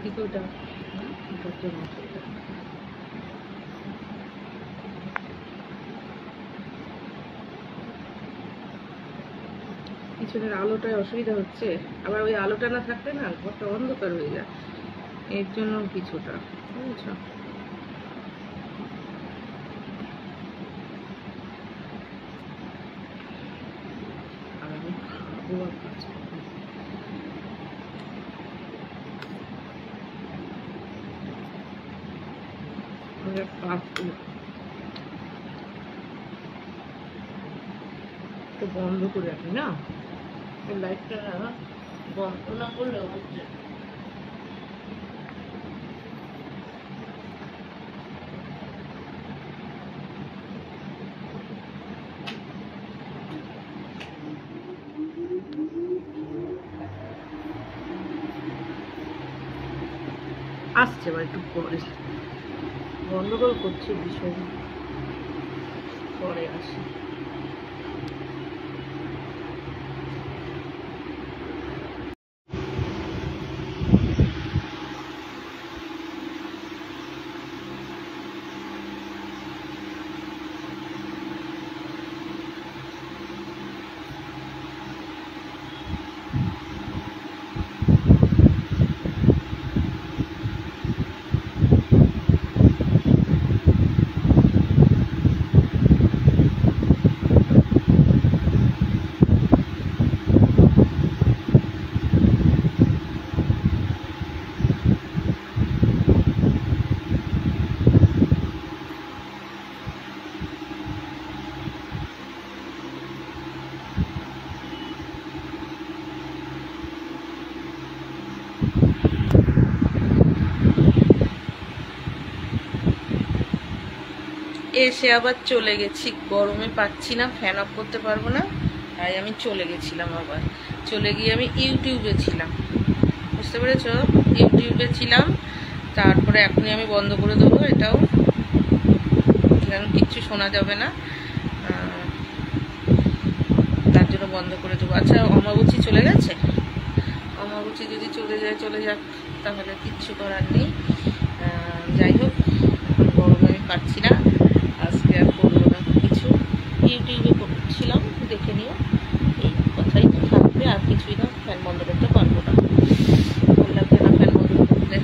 ওইদিকে ওটা পিছনের আলোটায় অসুবিধা হচ্ছে, আবার ওই আলোটা না থাকলে না ঘরটা অন্ধকার হয়ে যায়, এর জন্য কিছুটা বুঝছো। আর আমি খাবো আর কাজ করবো। একটু বন্ধ করে রাখি না, লাইটটা বন্ধ না করলে হচ্ছে। আসছে এবার একটু পরে বন্ধ করে করছি, বিষয় পরে আসি। এসে আবার চলে গেছি, গরমে পাচ্ছি না, ফ্যান অফ করতে পারবো না, তাই আমি চলে গেছিলাম। আবার চলে গিয়ে আমি ইউটিউবে ছিলাম, বুঝতে পেরেছ, ইউটিউবে ছিলাম। তারপরে এখনই আমি বন্ধ করে দেবো, এটাও কারণ কিচ্ছু শোনা যাবে না, তার জন্য বন্ধ করে দেবো। আচ্ছা, অমাবুচি চলে গেছে, অমাবুচি যদি চলে যাক, তাহলে কিচ্ছু করার নেই। যাই হোক, গরমে আমি পাচ্ছি না, আজকে আর করবো না কিছু, ইউটিউবে করছিলাম, দেখে নিও, এই কথাই তো থাকবে, আর কিছুই না। ফ্যান বন্ধ করতে পারবো না, বললাম যে না, ফ্যান বন্ধ করতে।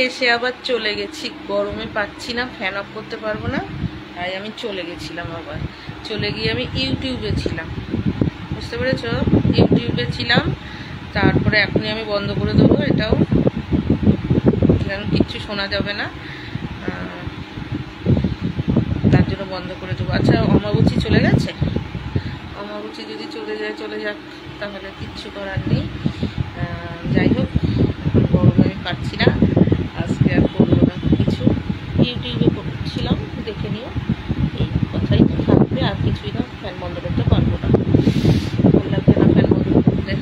এসে আবার চলে গেছি, গরমে পাচ্ছি না, ফ্যান অফ করতে পারবো না, তাই আমি চলে গেছিলাম। আবার চলে গিয়ে আমি ইউটিউবে ছিলাম, বুঝতে পেরেছ, ইউটিউবে ছিলাম। তারপরে এখনই আমি বন্ধ করে দেবো, এটাও কারণ কিচ্ছু শোনা যাবে না, তার জন্য বন্ধ করে দেবো। আচ্ছা, অমাবুচি চলে গেছে, অমাবুচি যদি চলে যাক, তাহলে কিচ্ছু করার নেই। যাই হোক, গরমে আমি পাচ্ছি না, আজকে আর করবো না কিছু, ইউটিউবে করছিলাম, দেখে নিও, এই কথাই তো থাকবে, আর কিছুই না। ফ্যান বন্ধ করতে পারবো না, বললাম যে না, ফ্যান বন্ধ করতে।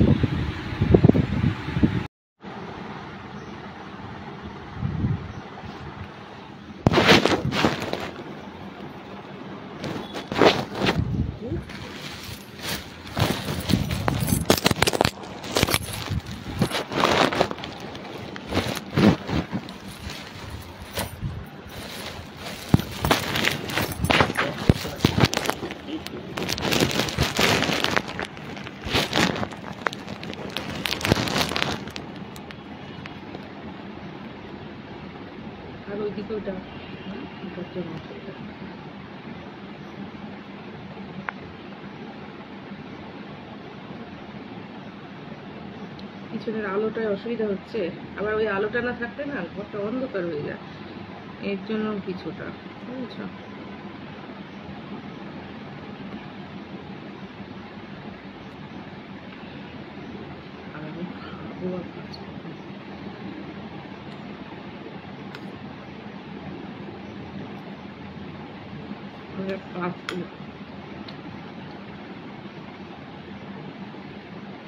আর ওইদিকে ওটা পিছনের আলোটায় অসুবিধা হচ্ছে, আবার ওই আলোটা না থাকলে না ঘরটা অন্ধকার হয়ে যায়, এর জন্য কিছুটা বুঝছো। আর আমি খাবো আর কাজ করবো।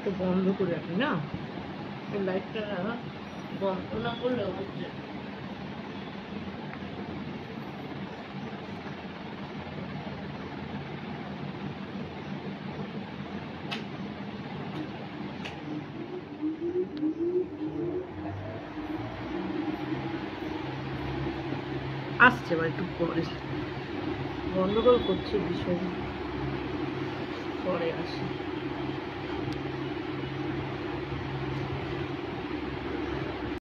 তো বন্ধ করে রাখি না, এই লাইটটা বন্ধ না করলে হচ্ছে। আসছে এবার একটু পরে, গন্ডগোল করছে বিষয়, পরে আসি।